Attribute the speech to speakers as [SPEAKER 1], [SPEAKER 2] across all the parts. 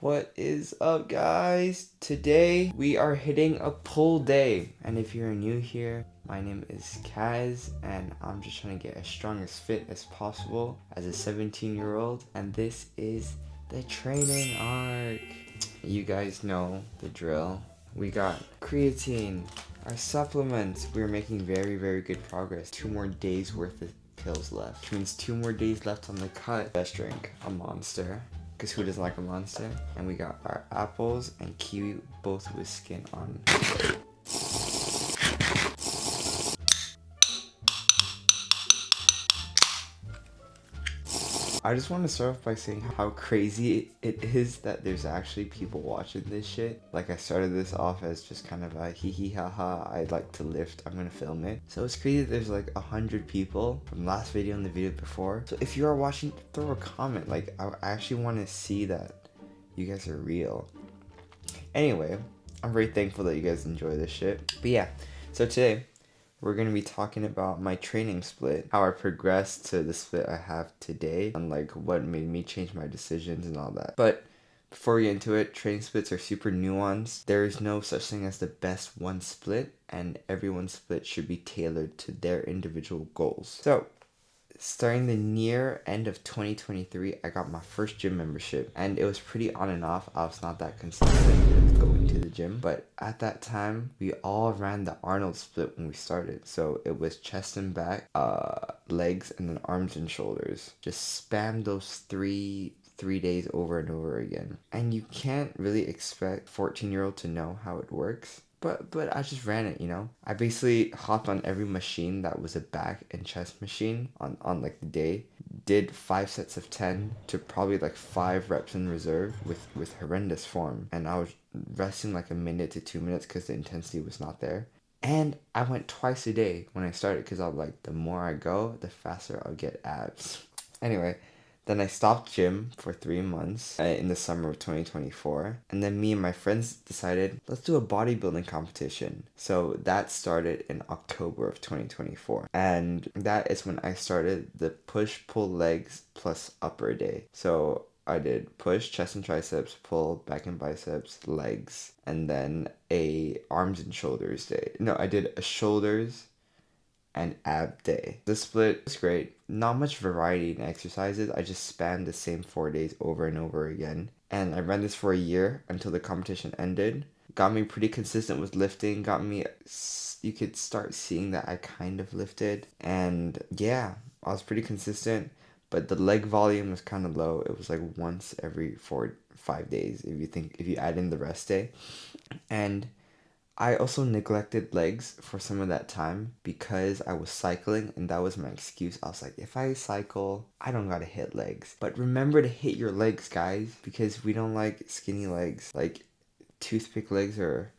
[SPEAKER 1] What is up, guys? Today we are hitting a pull day, and if you're new here, my name is Kaz and I'm just trying to get as strong as fit as possible as a 17-year-old, and this is the training arc. You guys know the drill. We got creatine, our supplements. We're making very good progress. 2 more days worth of pills left, which means 2 more days left on the cut. Best drink, a Monster, because who doesn't like a Monster? And we got our apples and kiwi, both with skin on. I just want to start off by saying how crazy it is that there's actually people watching this shit. Like, I started this off as just kind of a hee hee ha ha, I'd like to lift, I'm gonna film it. So it's crazy that there's like 100 people from last video and the video before. So if you are watching, throw a comment. Like, I actually want to see that you guys are real. Anyway, I'm very thankful that you guys enjoy this shit. But yeah, so today we're going to be talking about my training split, how I progressed to the split I have today, and like what made me change my decisions and all that. But before we get into it, training splits are super nuanced. There is no such thing as the best one split, and everyone's split should be tailored to their individual goals. So starting the near end of 2023, I got my first gym membership, and it was pretty on and off. I was not that consistent with going to the gym, but at that time we all ran the Arnold split when we started. So it was chest and back, legs, and then arms and shoulders. Just spam those three days over and over again, and you can't really expect 14-year-old to know how it works. But I just ran it, you know? I basically hopped on every machine that was a back and chest machine on like the day. Did 5 sets of 10 to probably like 5 reps in reserve with horrendous form. And I was resting like a minute to 2 minutes because the intensity was not there. And I went twice a day when I started because I was like, the more I go, the faster I'll get abs. Anyway, then I stopped gym for 3 months in the summer of 2024. And then me and my friends decided, let's do a bodybuilding competition. So that started in October of 2024. And that is when I started the push-pull legs plus upper day. So I did push, chest and triceps, pull, back and biceps, legs, and then a arms and shoulders day. No, I did a shoulders and ab day. The split was great. Not much variety in exercises. I just spammed the same 4 days over and over again. And I ran this for a year until the competition ended. Got me pretty consistent with lifting. Got me, you could start seeing that I kind of lifted. And yeah, I was pretty consistent. But the leg volume was kind of low. It was like once every 5 days if you add in the rest day. And I also neglected legs for some of that time because I was cycling, and that was my excuse. I was like, if I cycle, I don't gotta hit legs. But remember to hit your legs, guys, because we don't like skinny legs. Like, toothpick legs are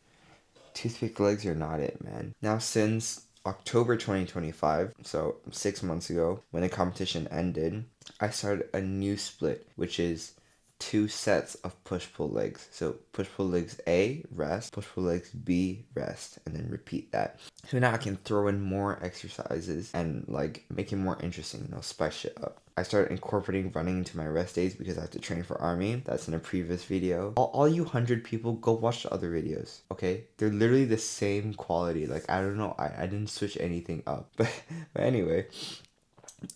[SPEAKER 1] not it, man. Now, since October 2025, so 6 months ago, when the competition ended, I started a new split, which is 2 sets of push-pull legs. So push-pull legs A, rest, push-pull legs B, rest, and then repeat that. So now I can throw in more exercises and like make it more interesting, you know, spice it up. I started incorporating running into my rest days because I have to train for army. That's in a previous video. All you 100 people, go watch the other videos, okay? They're literally the same quality. Like, I don't know, I didn't switch anything up. But anyway,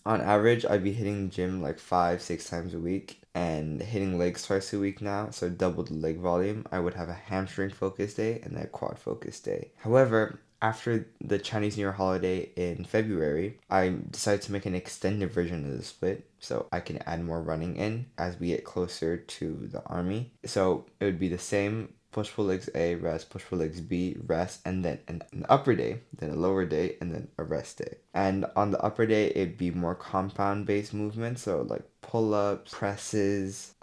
[SPEAKER 1] on average, I'd be hitting the gym like 5-6 times a week and hitting legs twice a week now, so double the leg volume. I would have a hamstring focus day and then a quad focus day. However, after the Chinese New Year holiday in February, I decided to make an extended version of the split so I can add more running in as we get closer to the army. So it would be the same push-pull legs A, rest, push-pull legs B, rest, and then an upper day, then a lower day, and then a rest day. And on the upper day, it'd be more compound-based movements, so like pull-ups, presses,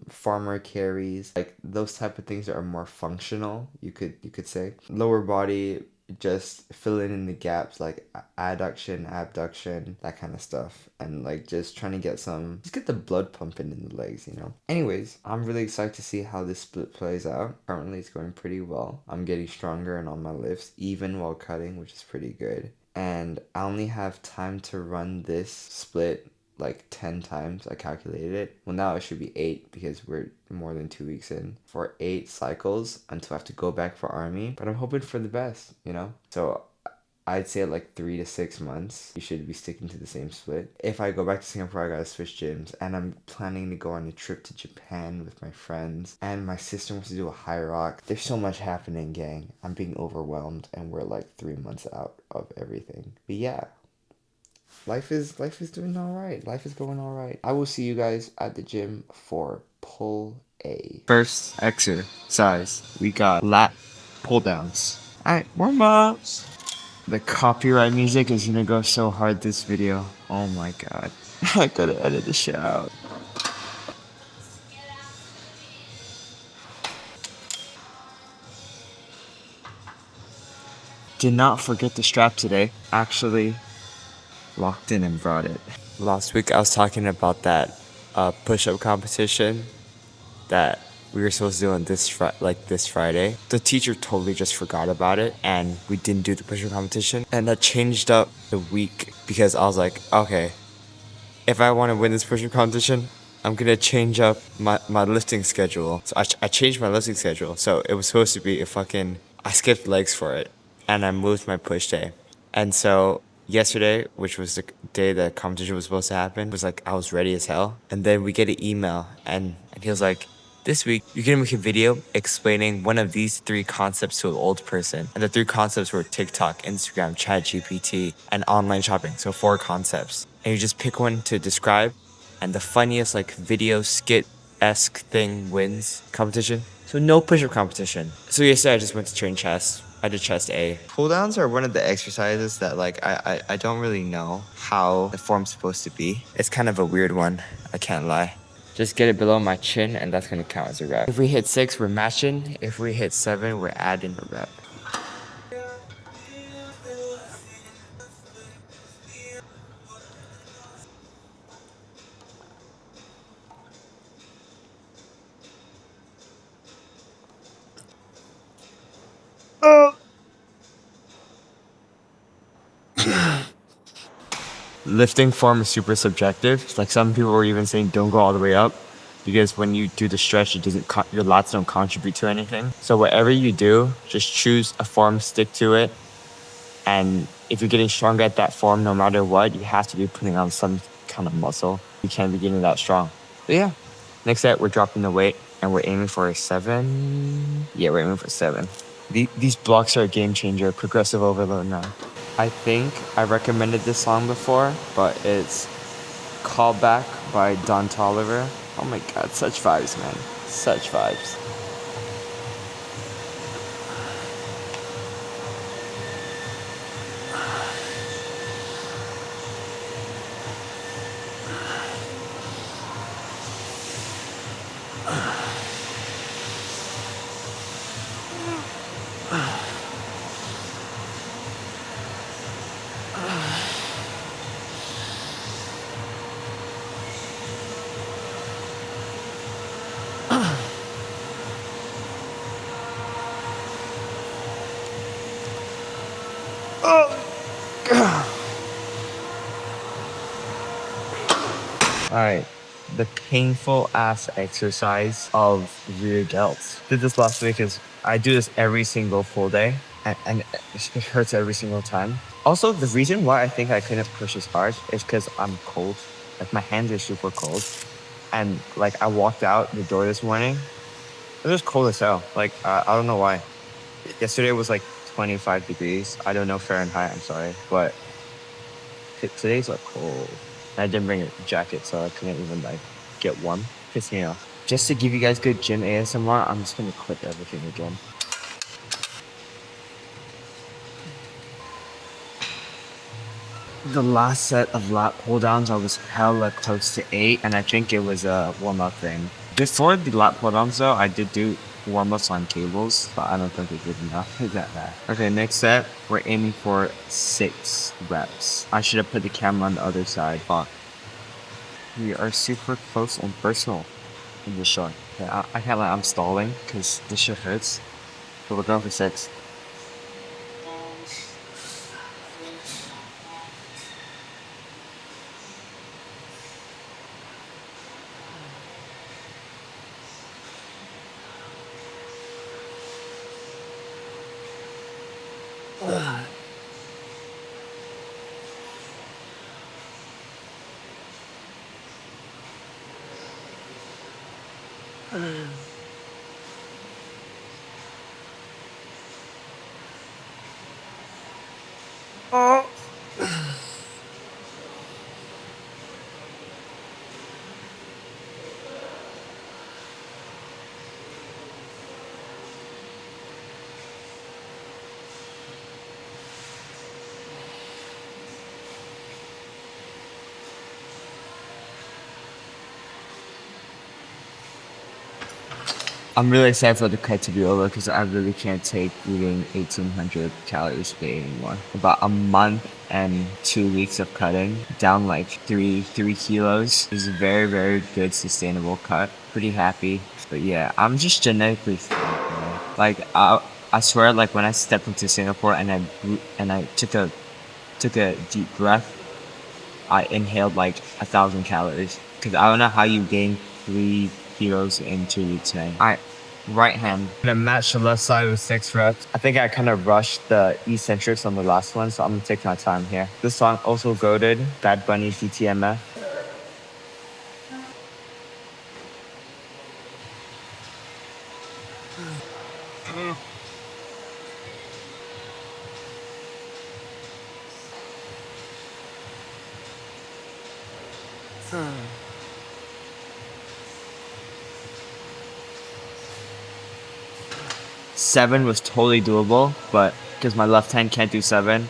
[SPEAKER 1] farmer carries, like those type of things that are more functional, you could say. Lower body, just filling in the gaps like adduction, abduction, that kind of stuff, and like just trying to get the blood pumping in the legs, you know. Anyways, I'm really excited to see how this split plays out. Currently it's going pretty well. I'm getting stronger in all my lifts even while cutting, which is pretty good. And I only have time to run this split like 10 times. I calculated it. Well, now it should be 8 because we're more than 2 weeks in. For 8 cycles until I have to go back for army. But I'm hoping for the best, you know? So I'd say like 3 to 6 months, you should be sticking to the same split. If I go back to Singapore, I gotta switch gyms, and I'm planning to go on a trip to Japan with my friends, and my sister wants to do a high rock. There's so much happening, gang. I'm being overwhelmed, and we're like 3 months out of everything. But yeah, life is doing all right. Life is going all right. I will see you guys at the gym for pull A. First exercise, we got lat pull downs. All right, warm ups. The copyright music is gonna go so hard this video. Oh my god. I gotta edit the shit out. Did not forget the strap today. Actually locked in and brought it. Last week I was talking about that push-up competition that we were supposed to do on this Friday. The teacher totally just forgot about it, and we didn't do the push-up competition. And that changed up the week because I was like, okay, if I want to win this push-up competition, I'm gonna change up my lifting schedule. So I changed my lifting schedule. So it was supposed to be I skipped legs for it, and I moved my push day. And so yesterday, which was the day the competition was supposed to happen, was like I was ready as hell. And then we get an email, and he was like, this week, you're gonna make a video explaining one of these 3 concepts to an old person. And the 3 concepts were TikTok, Instagram, ChatGPT, and online shopping. So 4 concepts. And you just pick one to describe, and the funniest like video skit-esque thing wins competition. So no push-up competition. So yesterday I just went to train chest. I did chest A. Pull-downs are one of the exercises that like I don't really know how the form's supposed to be. It's kind of a weird one, I can't lie. Just get it below my chin, and that's gonna count as a rep. If we hit 6, we're matching. If we hit 7, we're adding a rep. Lifting form is super subjective. Like some people were even saying don't go all the way up because when you do the stretch, it doesn't your lats don't contribute to anything. So whatever you do, just choose a form, stick to it. And if you're getting stronger at that form, no matter what, you have to be putting on some kind of muscle. You can't be getting that strong. But yeah, next set, we're dropping the weight and we're aiming for a 7. Yeah, we're aiming for 7. These blocks are a game changer. Progressive overload now. I think I recommended this song before, but it's Call Back by Don Toliver. Oh my god, such vibes, man. Such vibes. Alright, the painful ass exercise of rear delts. Did this last week is I do this every single full day and it hurts every single time. Also, the reason why I think I couldn't push as hard is because I'm cold. Like my hands are super cold. And like I walked out the door this morning, it was cold as hell. Like I don't know why. Yesterday was like 25 degrees. I don't know Fahrenheit, I'm sorry. But today's like cold. I didn't bring a jacket, so I couldn't even like get warm. Pissed me off. Just to give you guys good gym ASMR, I'm just gonna clip everything again. The last set of lat pull downs, I was hella close to 8, and I think it was a warm up thing. Before the lat pull downs though, I did do warm ups on cables, but I don't think it's good enough. Is that bad? Okay, next set, we're aiming for 6 reps. I should have put the camera on the other side, but we are super close and personal in this shot. Okay, I can't lie, I'm stalling because this shit hurts. But we're going for 6.
[SPEAKER 2] I'm really excited for the cut to be over because I really can't take eating 1,800 calories a day anymore. About a month and 2 weeks of cutting, down like three kilos. Is a very good sustainable cut. Pretty happy. But yeah, I'm just genetically fit, man. Like I swear, like when I stepped into Singapore and I took a deep breath, I inhaled like 1,000 calories. Cause I don't know how you gain 3 kilos in 2 weeks, man. Alright, right hand. I'm gonna match the left side with 6 reps. I think I kind of rushed the eccentrics on the last one, so I'm gonna take my time here. This song also goated, Bad Bunny DTMF. Seven was totally doable, but because my left hand can't do 7,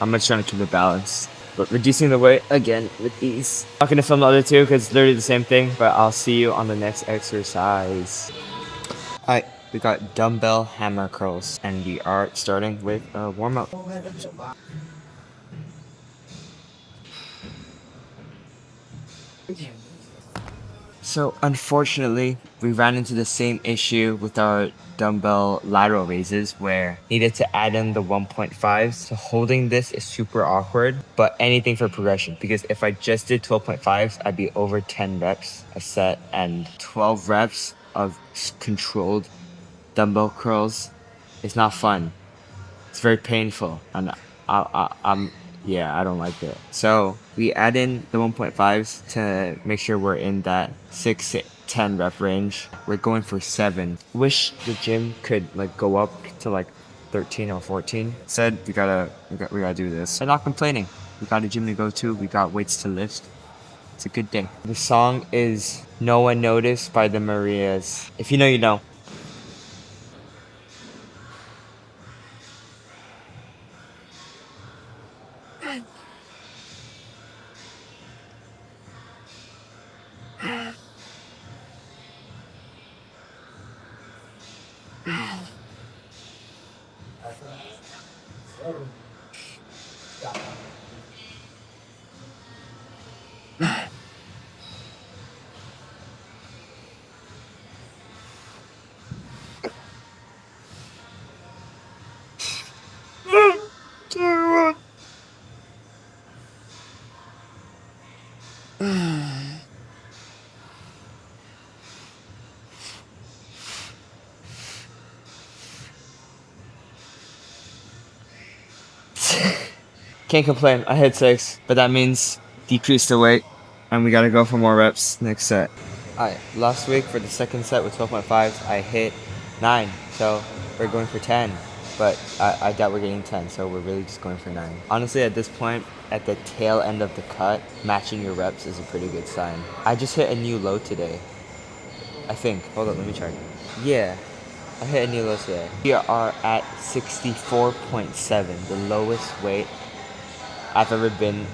[SPEAKER 2] I'm just trying to keep it balanced. But reducing the weight again with ease. Not gonna film the other two because it's literally the same thing, but I'll see you on the next exercise. Alright, we got dumbbell hammer curls, and we are starting with a warm up. So unfortunately, we ran into the same issue with our dumbbell lateral raises where needed to add in the 1.5s. So holding this is super awkward, but anything for progression, because if I just did 12.5s, I'd be over 10 reps a set, and 12 reps of controlled dumbbell curls is not fun. It's very painful, and I'm yeah, I don't like it. So we add in the 1.5s to make sure we're in that 6 to 10 rep range. We're going for 7. Wish the gym could like go up to like 13 or 14. Said we gotta do this. I'm not complaining. We got a gym to go to. We got weights to lift. It's a good day. The song is "No One Noticed" by the Marias. If you know, you know. Can't complain. I hit 6, but that means decrease the weight, and we gotta go for more reps next set. Alright, last week for the second set with 12.5s, I hit 9, so we're going for 10. But I doubt we're getting 10, so we're really just going for 9. Honestly, at this point, at the tail end of the cut, matching your reps is a pretty good sign. I just hit a new low today. I think. Hold on, let me check. Yeah, I hit a new low today. We are at 64.7, the lowest weight I've ever been,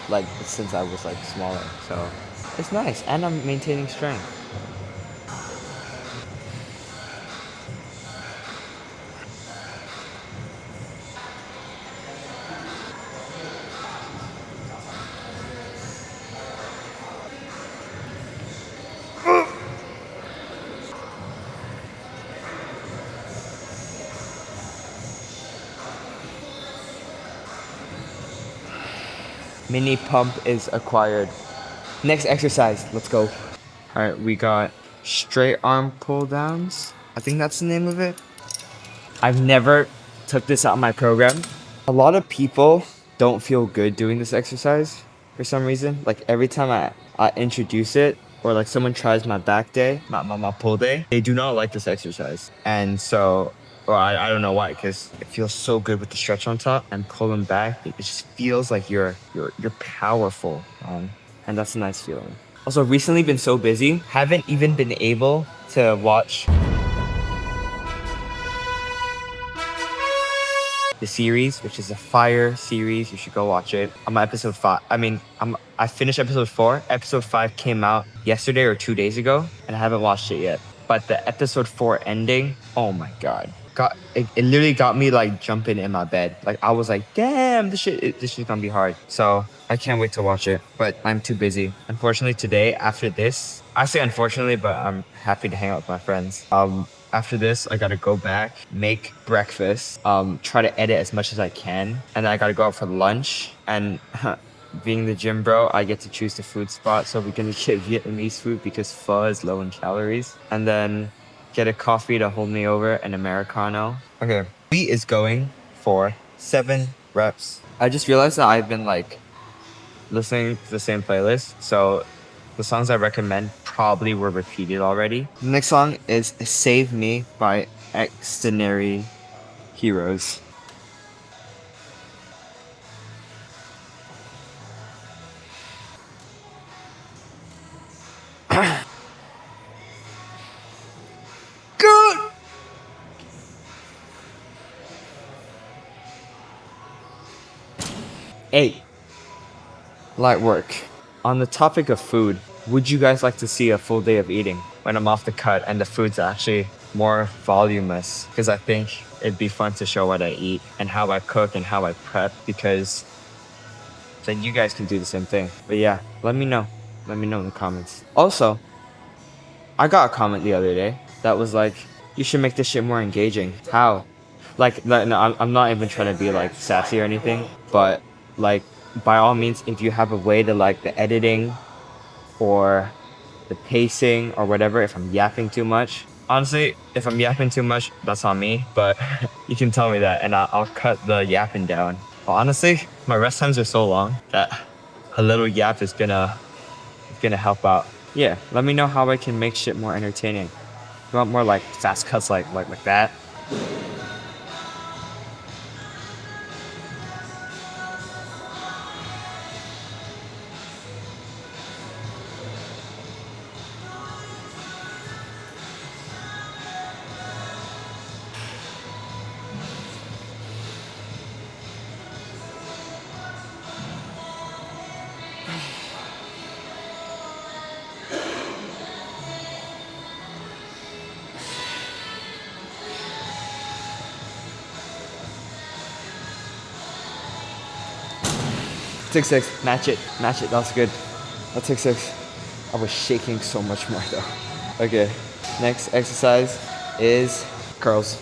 [SPEAKER 2] like, since I was like smaller. So it's nice, and I'm maintaining strength. Mini pump is acquired. Next exercise, let's go. Alright, we got straight arm pull downs. I think that's the name of it. I've never took this out of my program. A lot of people don't feel good doing this exercise for some reason. Like every time I introduce it, or like someone tries my back day, my pull day, they do not like this exercise. And so, or I don't know why, because it feels so good with the stretch on top and pulling back. It just feels like you're powerful, and that's a nice feeling. Also, recently been so busy, haven't even been able to watch the series, which is a fire series. You should go watch it. I'm on episode 5. I finished episode 4. Episode 5 came out yesterday or 2 days ago, and I haven't watched it yet. But the episode 4 ending, oh my god. It literally got me like jumping in my bed. Like I was like, damn, this shit's gonna be hard. So I can't wait to watch it, but I'm too busy. Unfortunately today, after this, I say unfortunately, but I'm happy to hang out with my friends. After this, I gotta go back, make breakfast, try to edit as much as I can, and then I gotta go out for lunch. And being the gym bro, I get to choose the food spot, so we're gonna get Vietnamese food because pho is low in calories. And then get a coffee to hold me over, an Americano. Okay, we is going for 7 reps. I just realized that I've been like listening to the same playlist, so the songs I recommend probably were repeated already. The next song is Save Me by Extraordinary Heroes. Good! 8. Light work. On the topic of food, would you guys like to see a full day of eating when I'm off the cut and the food's actually more voluminous? Because I think it'd be fun to show what I eat and how I cook and how I prep, because then you guys can do the same thing. But yeah, let me know. Let me know in the comments. Also, I got a comment the other day that was like, you should make this shit more engaging. How? Like, no, I'm not even trying to be like sassy or anything, but like, by all means, if you have a way to like the editing or the pacing or whatever, if I'm yapping too much. Honestly, if I'm yapping too much, that's on me, but you can tell me that and I'll cut the yapping down. Well, honestly, my rest times are so long that a little yap is gonna help out. Yeah, let me know how I can make shit more entertaining. You want more like fast cuts like that? Take 6. Match it. Match it. That's good. That took 6. I was shaking so much more though. Okay. Next exercise is curls.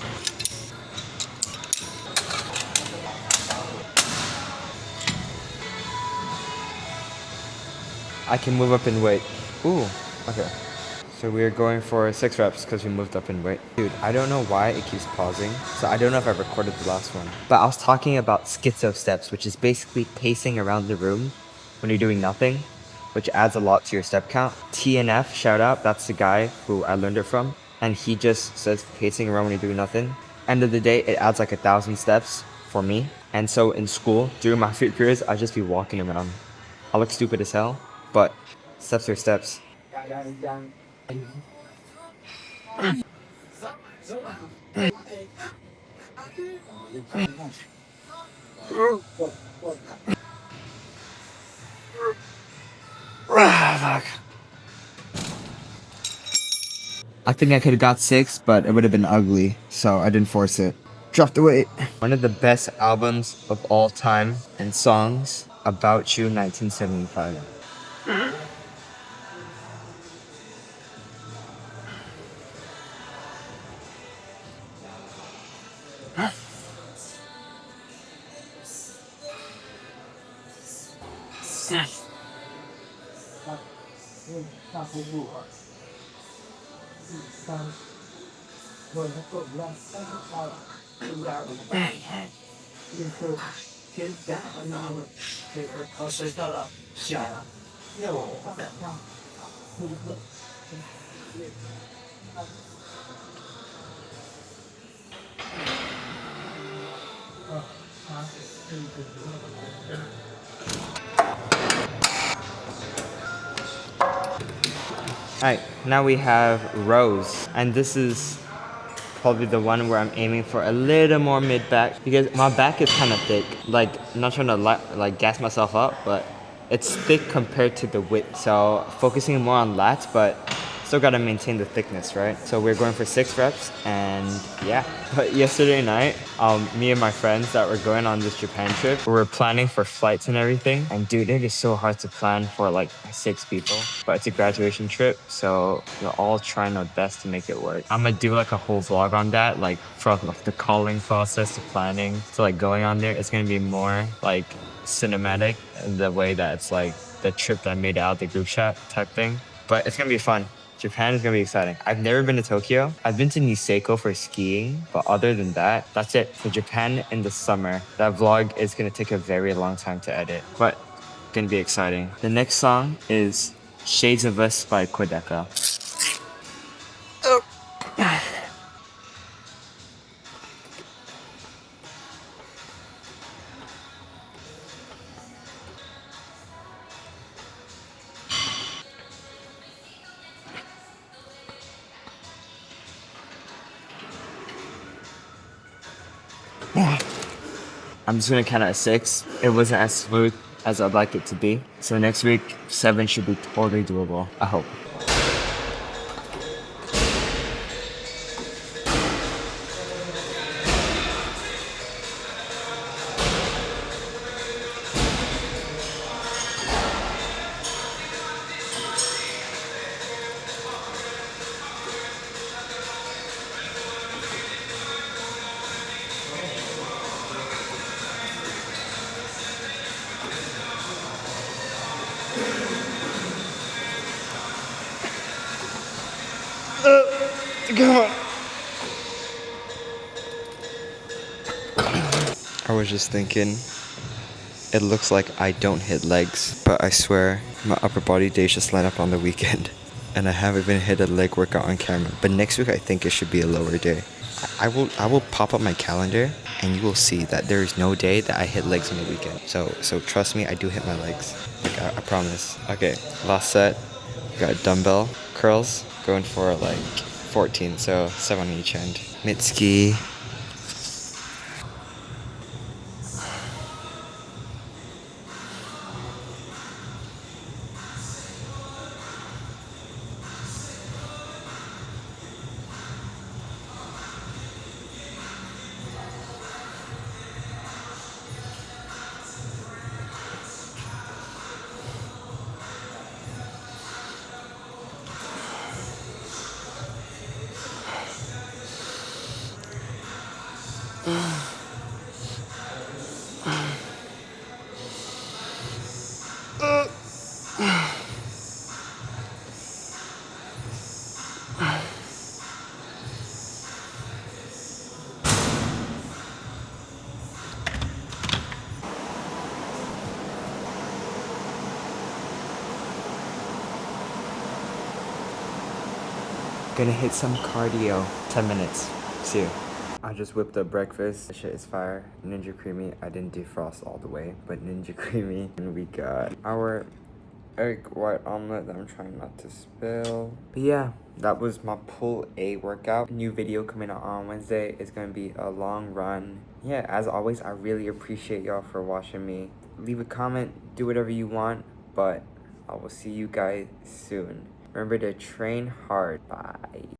[SPEAKER 2] I can move up in weight. Ooh. Okay. So we are going for 6 reps because we moved up in weight. Dude, I don't know why it keeps pausing. So I don't know if I recorded the last one. But I was talking about schizo steps, which is basically pacing around the room when you're doing nothing, which adds a lot to your step count. TNF, shout out, that's the guy who I learned it from. And he just says pacing around when you're doing nothing. End of the day, it adds like 1,000 steps for me. And so in school, during my fit periods, I'd just be walking around. I look stupid as hell, but steps are steps. I think I could have got 6, but it would have been ugly, so I didn't force it. Drop the weight. One of the best albums of all time and songs, About You, 1975. Alright, now we have rows, and this is probably the one where I'm aiming for a little more mid back because my back is kind of thick. Like, I'm not trying to like gas myself up, but it's thick compared to the width. So focusing more on lats, but still gotta maintain the thickness, right? So we're going for 6 reps, and yeah. But yesterday night, me and my friends that were going on this Japan trip, we were planning for flights and everything. And dude, it is so hard to plan for like 6 people. But it's a graduation trip, so we're all trying our best to make it work. I'm gonna do like a whole vlog on that, like from like the calling process to planning to like going on there. It's gonna be more like cinematic in the way that it's like the trip that I made out the group chat type thing. But it's gonna be fun. Japan is gonna be exciting. I've never been to Tokyo. I've been to Niseko for skiing, but other than that, that's it. So Japan in the summer. That vlog is gonna take a very long time to edit, but gonna be exciting. The next song is Shades of Us by Kodaka. I'm just gonna count at 6. It wasn't as smooth as I'd like it to be. So next week, 7 should be totally doable. I hope. Come on.
[SPEAKER 1] I was just thinking, it looks like I don't hit legs, but I swear my upper body days just line up on the weekend. And I haven't even hit a leg workout on camera. But next week I think it should be a lower day. I will pop up my calendar and you will see that there is no day that I hit legs on the weekend. So trust me, I do hit my legs. Like I promise. Okay, last set. We got dumbbell curls going for like 14, so 7 on each end. Mitski. Gonna hit some cardio. 10 minutes. See you. I just whipped up breakfast. This shit is fire. Ninja Creamy. I didn't defrost all the way, but Ninja Creamy. And we got our egg white omelet that I'm trying not to spill. But yeah, that was my pull A workout. New video coming out on Wednesday. It's gonna be a long run. Yeah, as always, I really appreciate y'all for watching me. Leave a comment, do whatever you want, but I will see you guys soon. Remember to train hard. Bye.